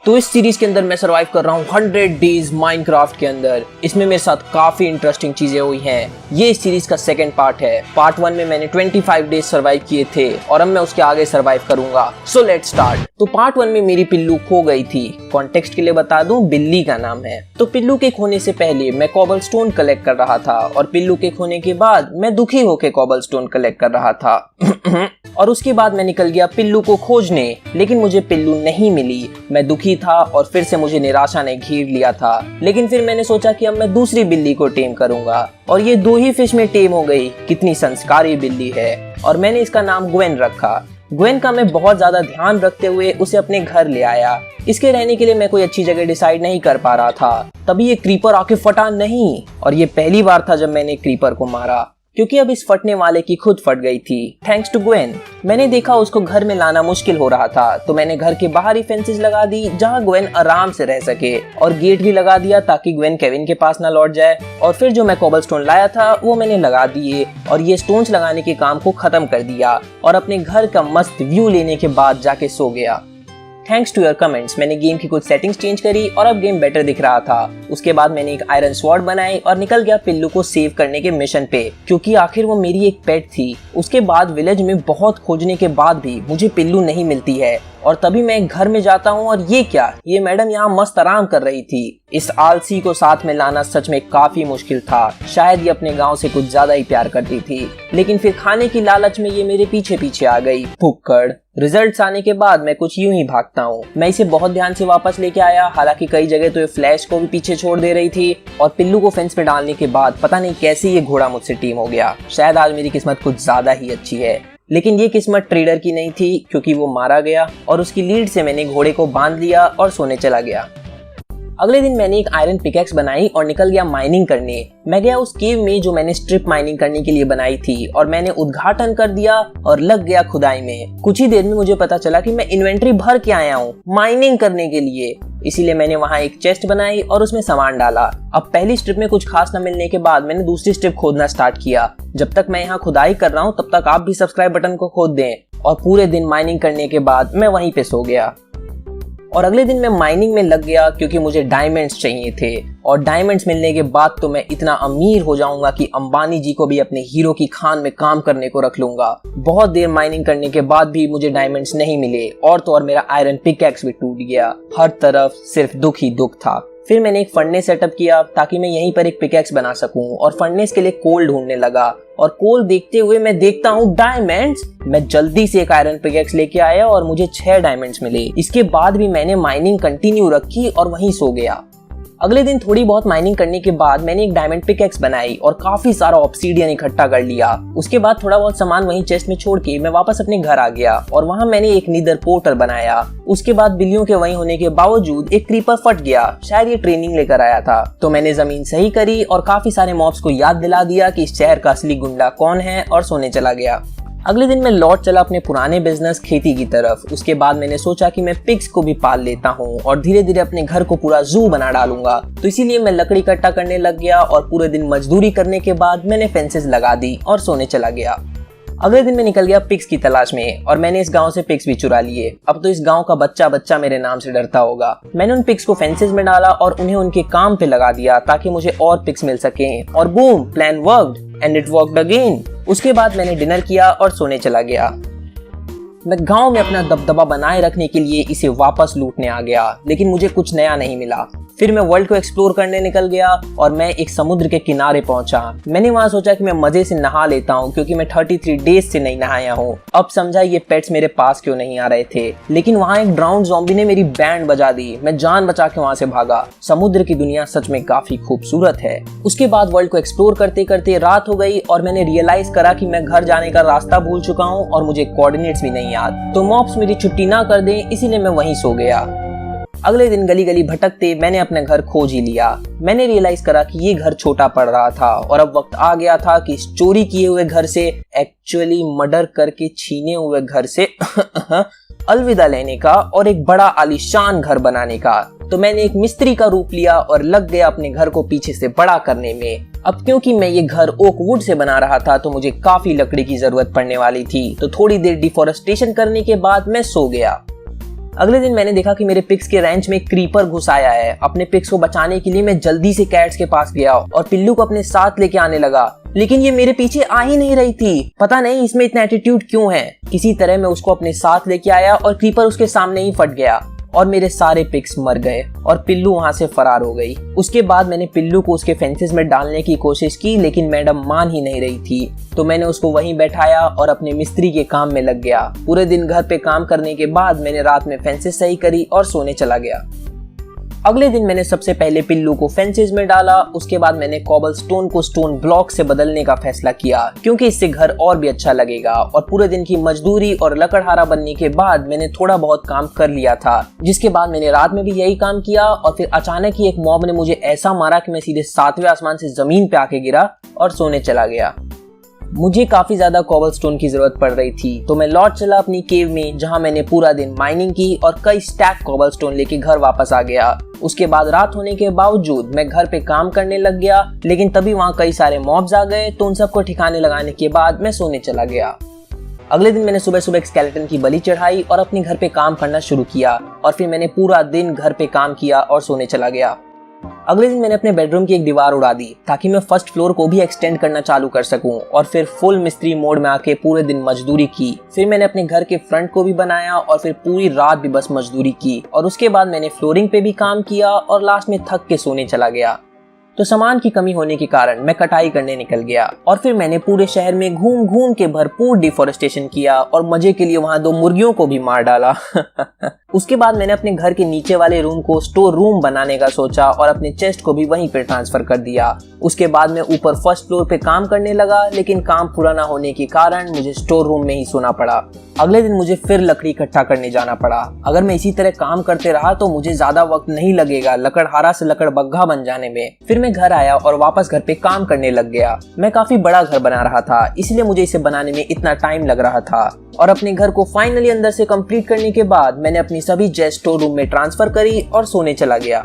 तो इस सीरीज के अंदर मैं सरवाइव कर रहा हूँ 100 डेज माइनक्राफ्ट के अंदर। इसमें मेरे साथ काफी इंटरेस्टिंग चीजें हुई हैं। ये इस सीरीज का सेकंड पार्ट है। पार्ट 1 में मैंने 25 डेज सरवाइव किए थे और अब मैं उसके आगे सरवाइव करूंगा। So let's start. तो पार्ट 1 में मेरी पिल्लू खो गई थी। कॉन्टेक्स्ट के लिए बता दूं, बिल्ली का नाम है। तो पिल्लू के खोने से पहले मैं कॉबलस्टोन कलेक्ट कर रहा था और पिल्लू के खोने के बाद मैं दुखी होकर कॉबलस्टोन कलेक्ट कर रहा था। और उसके बाद मैं निकल गया पिल्लू को खोजने, लेकिन मुझे पिल्लू नहीं मिली। मैं दुखी था और फिर से मुझे निराशा ने घेर लिया था। लेकिन फिर मैंने सोचा कि अब मैं दूसरी बिल्ली को टेम करूंगा और ये 2 ही फिश में टेम हो गई। कितनी संस्कारी बिल्ली है। और मैंने इसका नाम ग्वेन रखा। ग्वेन का मैं बहुत ज्यादा ध्यान रखते हुए उसे अपने घर ले आया। इसके रहने के लिए मैं कोई अच्छी जगह डिसाइड नहीं कर पा रहा था। तभी ये क्रीपर आके फटा नहीं, और ये पहली बार था जब मैंने क्रीपर को मारा, क्योंकि अब इस फटने वाले की खुद फट गई थी। Thanks to Gwen. मैंने देखा उसको घर में लाना मुश्किल हो रहा था, तो मैंने घर के बाहर ही फेंसेस लगा दी जहां ग्वेन आराम से रह सके, और गेट भी लगा दिया ताकि ग्वेन केविन के पास ना लौट जाए। और फिर जो मैं कोबलस्टोन लाया था वो मैंने लगा दिए और ये स्टोन्स लगाने के काम को खत्म कर दिया और अपने घर का मस्त व्यू लेने के बाद जाके सो गया। थैंक्स टू योर कमेंट्स मैंने गेम की कुछ सेटिंग्स चेंज करी और अब गेम बेटर दिख रहा था। उसके बाद मैंने एक आयरन स्वॉर्ड बनाई और निकल गया पिल्लू को सेव करने के मिशन पे, क्योंकि आखिर वो मेरी एक पेट थी। उसके बाद विलेज में बहुत खोजने के बाद भी मुझे पिल्लू नहीं मिलती है, और तभी मैं एक घर में जाता हूँ और ये क्या, ये मैडम यहाँ मस्त आराम कर रही थी। इस आलसी को साथ में लाना सच में काफी मुश्किल था। शायद ये अपने गांव से कुछ ज्यादा ही प्यार करती थी, लेकिन फिर खाने की लालच में ये मेरे पीछे पीछे आ गई। भुक्कड़। रिजल्ट्स आने के बाद मैं कुछ यूं ही भागता हूँ। मैं इसे बहुत ध्यान से वापस लेके आया, हालांकि कई जगह तो ये फ्लैश को भी पीछे छोड़ दे रही थी। और पिल्लू को फेंस पे डालने के बाद पता नहीं कैसे ये घोड़ा मुझसे टीम हो गया। शायद आज मेरी किस्मत कुछ ज्यादा ही अच्छी है। लेकिन ये किस्मत ट्रेडर की नहीं थी, क्योंकि वो मारा गया और उसकी लीड से मैंने घोड़े को बांध लिया और सोने चला गया। अगले दिन मैंने एक आयरन पिकैक्स बनाई और निकल गया माइनिंग करने। मैं गया उस केव में जो मैंने स्ट्रिप माइनिंग करने के लिए बनाई थी, और मैंने उद्घाटन कर दिया और लग गया खुदाई में। कुछ ही देर में मुझे पता चला कि मैं इन्वेंट्री भर के आया हूँ माइनिंग करने के लिए। इसीलिए मैंने वहाँ एक चेस्ट बनाई और उसमें सामान डाला। अब पहली स्ट्रिप में कुछ खास न मिलने के बाद मैंने दूसरी स्ट्रिप खोदना स्टार्ट किया। जब तक मैं यहाँ खुदाई कर रहा हूँ तब तक आप भी सब्सक्राइब बटन को खोद दें। और पूरे दिन माइनिंग करने के बाद मैं वहीं पे सो गया। और अगले दिन मैं माइनिंग में लग गया, क्योंकि मुझे डायमंड्स चाहिए थे। और डायमंड्स मिलने के बाद तो मैं इतना अमीर हो जाऊंगा कि अंबानी जी को भी अपने हीरो की खान में काम करने को रख लूंगा। बहुत देर माइनिंग करने के बाद भी मुझे डायमंड्स नहीं मिले, और तो और मेरा आयरन पिकैक्स भी टूट गया। हर तरफ सिर्फ दुख ही दुख था। फिर मैंने एक फर्नेस सेटअप किया ताकि मैं यहीं पर एक पिकैक्स बना सकूं, और फर्नेस के लिए कोल ढूंढने लगा। और कोल देखते हुए मैं देखता हूँ डायमंड्स। मैं जल्दी से एक आयरन पिकैक्स लेके आया और मुझे 6 डायमंड्स मिले। इसके बाद भी मैंने माइनिंग कंटिन्यू रखी और वहीं सो गया। अगले दिन थोड़ी बहुत माइनिंग करने के बाद मैंने एक डायमंड पिकैक्स बनाई और काफी सारा ऑब्सीडियन इकट्ठा कर लिया। उसके बाद थोड़ा बहुत सामान वहीं चेस्ट में छोड़ के मैं वापस अपने घर आ गया और वहां मैंने एक नीदर पोर्टल बनाया। उसके बाद बिल्लियों के वहीं होने के बावजूद एक क्रीपर फट गया। शायद ये ट्रेनिंग लेकर आया था। तो मैंने जमीन सही करी और काफी सारे मॉब्स को याद दिला दिया कि इस शहर का असली गुंडा कौन है, और सोने चला गया। अगले दिन मैं लौट चला अपने पुराने बिजनेस खेती की तरफ। उसके बाद मैंने सोचा कि मैं पिग्स को भी पाल लेता हूँ और धीरे धीरे अपने घर को पूरा जू बना डालूंगा। तो इसीलिए मैं लकड़ी इकट्ठा करने लग गया और पूरे दिन मजदूरी करने के बाद मैंने फेंसेस लगा दी और सोने चला गया। अगले दिन मैं निकल गया पिग्स की तलाश में, और मैंने इस गांव से पिग्स भी चुरा लिए। अब तो इस गांव का बच्चा बच्चा मेरे नाम से डरता होगा। मैंने उन पिग्स को फेंसेस में डाला और उन्हें उनके काम पे लगा दिया ताकि मुझे और पिग्स मिल सकें। और boom, plan worked and it worked again. उसके बाद मैंने डिनर किया और सोने चला गया। मैं गांव में अपना दबदबा बनाए रखने के लिए इसे वापस लूटने आ गया, लेकिन मुझे कुछ नया नहीं मिला। फिर मैं वर्ल्ड को एक्सप्लोर करने निकल गया और मैं एक समुद्र के किनारे पहुंचा। मैंने वहां सोचा कि मैं मजे से नहा लेता हूं, क्योंकि मैं 33 डेज से नहीं नहाया हूं। अब समझा ये पेट्स मेरे पास क्यों नहीं आ रहे थे। लेकिन वहां एक ड्राउन्ड ज़ॉम्बी ने मेरी बैंड बजा दी। मैं जान बचा के वहां से भागा। समुद्र की दुनिया सच में काफी खूबसूरत है। उसके बाद वर्ल्ड को एक्सप्लोर करते करते रात हो गई और मैंने रियलाइज करा कि मैं घर जाने का रास्ता भूल चुका हूँ और मुझे कोऑर्डिनेट्स भी नहीं याद। तो मॉब्स मेरी छुट्टी ना कर दें, इसीलिए मैं वहीं सो गया। अगले दिन गली गली भटकते मैंने अपना घर खोज ही लिया। मैंने रियलाइज करा कि ये घर छोटा पड़ रहा था और अब वक्त आ गया था कि इस चोरी किए हुए घर से, एक्चुअली मर्डर करके छीने हुए घर से अलविदा लेने का और एक बड़ा आलीशान घर बनाने का। तो मैंने एक मिस्त्री का रूप लिया और लग गया अपने घर को पीछे से बड़ा करने में। अब क्योंकि मैं ये घर ओक वुड से बना रहा था तो मुझे काफी लकड़ी की जरूरत पड़ने वाली थी। तो थोड़ी देर डिफोरेस्टेशन करने के बाद मैं सो गया। अगले दिन मैंने देखा कि मेरे पिग्स के रेंच में क्रीपर घुस आया है। अपने पिग्स को बचाने के लिए मैं जल्दी से कैट्स के पास गया और पिल्लू को अपने साथ लेके आने लगा, लेकिन ये मेरे पीछे आ ही नहीं रही थी। पता नहीं इसमें इतना एटीट्यूड क्यों है। किसी तरह मैं उसको अपने साथ लेके आया और क्रीपर उसके सामने ही फट गया और मेरे सारे पिग्स मर गए और पिल्लू वहां से फरार हो गई। उसके बाद मैंने पिल्लू को उसके फेंसेस में डालने की कोशिश की, लेकिन मैडम मान ही नहीं रही थी। तो मैंने उसको वहीं बैठाया और अपने मिस्त्री के काम में लग गया। पूरे दिन घर पे काम करने के बाद मैंने रात में फेंसेस सही करी और सोने चला गया। अगले दिन मैंने सबसे पहले पिल्लू को फेंसेस में डाला। उसके बाद मैंने कॉबलस्टोन को स्टोन ब्लॉक से बदलने का फैसला किया, क्योंकि इससे घर और भी अच्छा लगेगा। और पूरे दिन की मजदूरी और लकड़हारा बनने के बाद मैंने थोड़ा बहुत काम कर लिया था, जिसके बाद मैंने रात में भी यही काम किया। और फिर अचानक ही एक मॉब ने मुझे ऐसा मारा कि मैं सीधे 7वें आसमान से जमीन पे आके गिरा और सोने चला गया। मुझे काफी ज्यादा कॉबलस्टोन की जरूरत पड़ रही थी, तो मैं लौट चला अपनी केव में, जहां मैंने पूरा दिन माइनिंग की और कई स्टैक कॉबलस्टोन लेके घर वापस आ गया। उसके बाद रात होने के बावजूद मैं घर पे काम करने लग गया, लेकिन तभी वहां कई सारे मॉब्स आ गए, तो उन सबको ठिकाने लगाने के बाद मैं सोने चला गया। अगले दिन मैंने सुबह सुबह एक स्केलेटन की बलि चढ़ाई और अपने घर पे काम करना शुरू किया। और फिर मैंने पूरा दिन घर पे काम किया और सोने चला गया। अगले दिन मैंने अपने बेडरूम की एक दीवार उड़ा दी, ताकि मैं फर्स्ट फ्लोर को भी एक्सटेंड करना चालू कर सकूं। और फिर फुल मिस्त्री मोड में आके पूरे दिन मजदूरी की। फिर मैंने अपने घर के फ्रंट को भी बनाया और फिर पूरी रात भी बस मजदूरी की। और उसके बाद मैंने फ्लोरिंग पे भी काम किया और लास्ट में थक के सोने चला गया। तो सामान की कमी होने के कारण मैं कटाई करने निकल गया और फिर मैंने पूरे शहर में घूम घूम के भरपूर डिफोरेस्टेशन किया और मजे के लिए वहां 2 मुर्गियों को भी मार डाला। उसके बाद मैंने अपने घर के नीचे वाले रूम को स्टोर रूम बनाने का सोचा और अपने चेस्ट को भी वहीं पे ट्रांसफर कर दिया। उसके बाद मैं ऊपर फर्स्ट फ्लोर पे काम करने लगा, लेकिन काम पूरा ना होने के कारण मुझे स्टोर रूम में ही सोना पड़ा। अगले दिन मुझे फिर लकड़ी इकट्ठा करने जाना पड़ा। अगर मैं इसी तरह काम करते रहा तो मुझे ज्यादा वक्त नहीं लगेगा लकड़हारा से लकड़बग्घा बन जाने में। फिर मैं घर आया और वापस घर पे काम करने लग गया। मैं काफी बड़ा घर बना रहा था, इसलिए मुझे इसे बनाने में इतना टाइम लग रहा था। और अपने घर को फाइनली अंदर से कंप्लीट करने के बाद मैंने अपनी सभी चेस्ट स्टोर रूम में ट्रांसफर करी और सोने चला गया।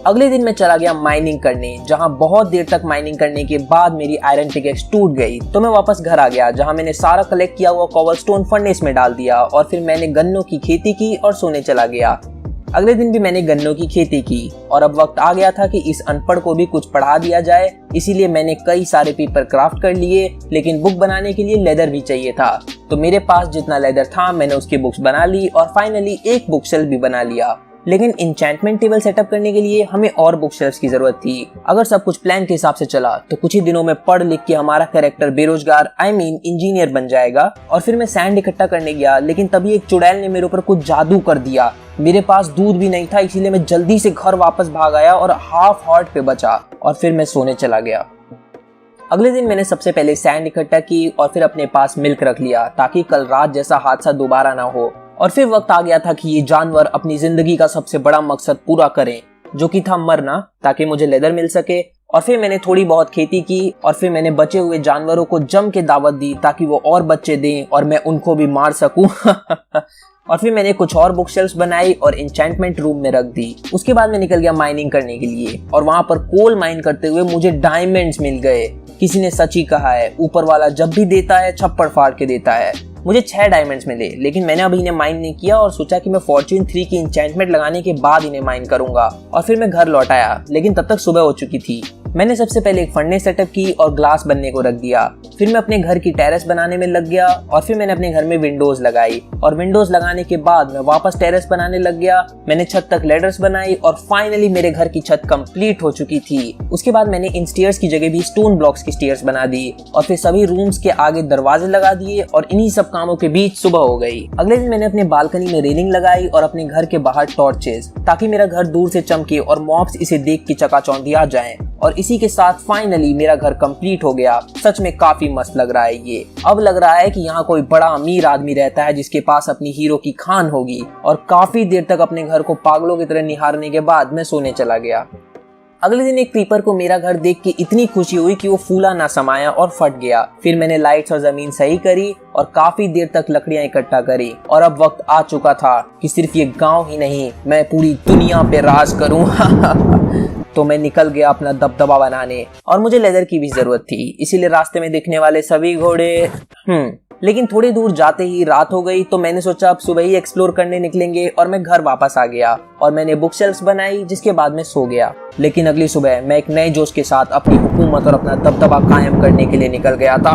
अगले दिन मैं चला गया माइनिंग करने, जहां बहुत देर तक माइनिंग करने के बाद मेरी आयरन पिकेक्स टूट गई। तो मैं वापस घर आ गया, जहां मैंने सारा कलेक्ट किया हुआ कॉबलस्टोन फर्नेस में डाल दिया और फिर मैंने गन्नों की खेती की और सोने चला गया। अगले दिन भी मैंने गन्नों की खेती की और अब वक्त आ गया था कि इस अनपढ़ को भी कुछ पढ़ा दिया जाए। इसीलिए मैंने कई सारे पेपर क्राफ्ट कर लिए, लेकिन बुक बनाने के लिए लेदर भी चाहिए था। तो मेरे पास जितना लेदर था मैंने उसकी बुक्स बना ली और फाइनली एक बुक शेल्फ भी बना लिया। लेकिन इंचेंटमेंट टेबल सेटअप करने के लिए हमें और बुक शेल्फ्स की जरूरत थी। अगर सब कुछ प्लान के हिसाब से चला तो कुछ ही दिनों में पढ़ लिख के हमारा कैरेक्टर बेरोजगार इंजीनियर बन जाएगा। और फिर मैं सैंड इकट्ठा करने गया, लेकिन तभी एक चुड़ैल ने मेरे ऊपर कुछ जादू कर दिया। मेरे पास दूध भी नहीं था, इसीलिए मैं जल्दी से घर वापस भाग आया और हाफ हार्ट पे बचा और फिर मैं सोने चला गया। अगले दिन मैंने सबसे पहले सैंड इकट्ठा की और फिर अपने पास मिल्क रख लिया, ताकि कल रात जैसा हादसा दोबारा ना हो। और फिर वक्त आ गया था कि ये जानवर अपनी जिंदगी का सबसे बड़ा मकसद पूरा करें, जो कि था मरना, ताकि मुझे लेदर मिल सके। और फिर मैंने थोड़ी बहुत खेती की और फिर मैंने बचे हुए जानवरों को जम के दावत दी, ताकि वो और बच्चे दें और मैं उनको भी मार सकूं। और फिर मैंने कुछ और बुक शेल्फ्स बनाई और एन्चेंटमेंट रूम में रख दी। उसके बाद मैं निकल गया माइनिंग करने के लिए और वहां पर कोल माइन करते हुए मुझे डायमंड्स मिल गए। किसी ने सच ही कहा है, ऊपर वाला जब भी देता है छप्पड़ फाड़ के देता है। मुझे 6 डायमंड्स मिले, लेकिन मैंने अभी इन्हें माइन नहीं किया और सोचा कि मैं फॉर्च्यून 3 की एन्चेंटमेंट लगाने के बाद इन्हें माइन करूंगा। और फिर मैं घर लौट आया, लेकिन तब तक सुबह हो चुकी थी। मैंने सबसे पहले एक फर्नेस सेटअप की और ग्लास बनने को रख दिया। फिर मैं अपने घर की टेरेस बनाने में लग गया और फिर मैंने अपने घर में विंडोज लगाई और विंडोज लगाने के बाद मैं वापस टेरेस बनाने लग गया। मैंने छत तक लेडर्स बनाई और फाइनली मेरे घर की छत कंप्लीट हो चुकी थी। उसके बाद मैंने इन स्टेयर्स की जगह भी स्टोन ब्लॉक्स की स्टेयर्स बना दी और फिर सभी रूम्स के आगे दरवाजे लगा दिए और इन्हीं सब कामों के बीच सुबह हो गई। अगले दिन मैंने अपने बालकनी में रेलिंग लगाई और अपने घर के बाहर टॉर्चेस, ताकि मेरा घर दूर से चमके और मॉब्स इसे देख के चकाचौंधिया जाएं। और इसी के साथ फाइनली मेरा घर कंप्लीट हो गया। सच में काफी मस्त लग रहा है ये। अब लग रहा है कि यहाँ कोई बड़ा अमीर आदमी रहता है जिसके पास अपनी हीरो की खान होगी। और काफी देर तक अपने घर को पागलों की तरह निहारने के बाद मैं सोने चला गया। अगले दिन एक क्रीपर को मेरा घर देख के इतनी खुशी हुई कि वो फूला ना समाया और फट गया। फिर मैंने लाइट्स और जमीन सही करी और काफी देर तक लकड़ियां इकट्ठा करी और अब वक्त आ चुका था कि सिर्फ ये गांव ही नहीं, मैं पूरी दुनिया पे राज करूं। तो मैं निकल गया अपना दबदबा बनाने और मुझे लेदर की भी जरूरत थी, इसीलिए रास्ते में दिखने वाले सभी घोड़े लेकिन थोड़ी दूर जाते ही रात हो गई, तो मैंने सोचा अब सुबह ही एक्सप्लोर करने निकलेंगे और मैं घर वापस आ गया और मैंने बुक शेल्फ्स बनाई, जिसके बाद मैं सो गया। लेकिन अगली सुबह मैं एक नए जोश के साथ अपनी हुकूमत और अपना दबदबा कायम करने के लिए निकल गया था।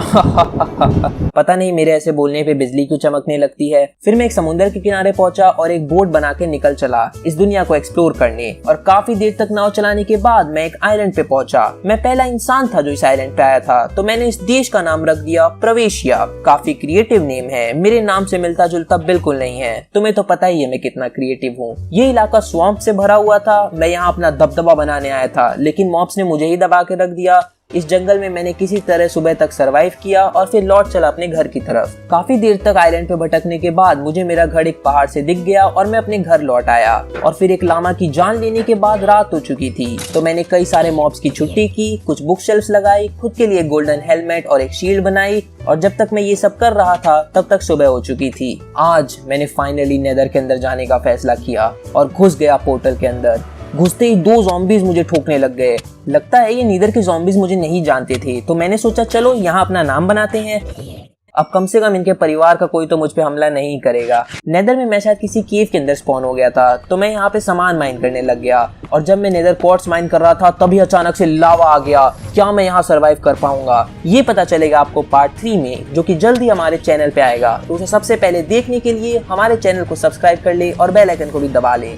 पता नहीं मेरे ऐसे बोलने पे बिजली क्यों चमकने लगती है। फिर मैं एक समुद्र के किनारे पहुंचा और एक बोट बना के निकल चला इस दुनिया को एक्सप्लोर करने। और काफी देर तक नाव चलाने के बाद मैं एक आइलैंड पे पहुंचा। मैं पहला इंसान था जो इस आइलैंड पे आया था, तो मैंने इस देश का नाम रख दिया प्रवेशिया। काफी क्रिएटिव नेम है, मेरे नाम से मिलता जुलता बिल्कुल नहीं है। तुम्हें तो पता ही है मैं कितना क्रिएटिव हूँ। ये इलाका स्वैम्प से भरा हुआ था। मैं यहाँ अपना दबदबा बनाने आया था, लेकिन मॉब्स ने मुझे ही दबा के रख दिया। इस जंगल में मैंने किसी तरह सुबह तक सरवाइव किया और फिर लौट चला अपने घर की तरफ। काफी देर तक आइलैंड पे भटकने के बाद मुझे मेरा घर एक पहाड़ से दिख गया और मैं अपने घर लौट आया। और फिर एक लामा की जान लेने के बाद रात हो चुकी थी, तो मैंने कई सारे मॉब्स की छुट्टी की, कुछ बुक शेल्फ्स लगाई, खुद के लिए गोल्डन हेलमेट और एक शील्ड बनाई। और जब तक मैं ये सब कर रहा था तब तक सुबह हो चुकी थी। आज मैंने फाइनली नेदर के अंदर जाने का फैसला किया और घुस गया पोर्टल के अंदर। घुसते ही 2 ज़ॉम्बीज़ मुझे ठोकने लग गए। लगता है ये नीदर के ज़ॉम्बीज़ मुझे नहीं जानते थे, तो मैंने सोचा चलो यहाँ अपना नाम बनाते हैं। अब कम से कम इनके परिवार का कोई तो मुझ पे हमला नहीं करेगा। नेदर में मैं शायद किसी केव के अंदर स्पॉन हो गया था, तो मैं यहाँ पे सामान माइन करने लग गया। और जब मैं नेदर क्वार्ट्ज माइन कर रहा था तभी अचानक से लावा आ गया। क्या मैं यहाँ सरवाइव कर पाऊंगा, ये पता चलेगा आपको पार्ट 3 में, जो कि जल्दी हमारे चैनल पे आएगा। तो उसे सबसे पहले देखने के लिए हमारे चैनल को सब्सक्राइब कर ले और बेल आइकन को भी दबा ले।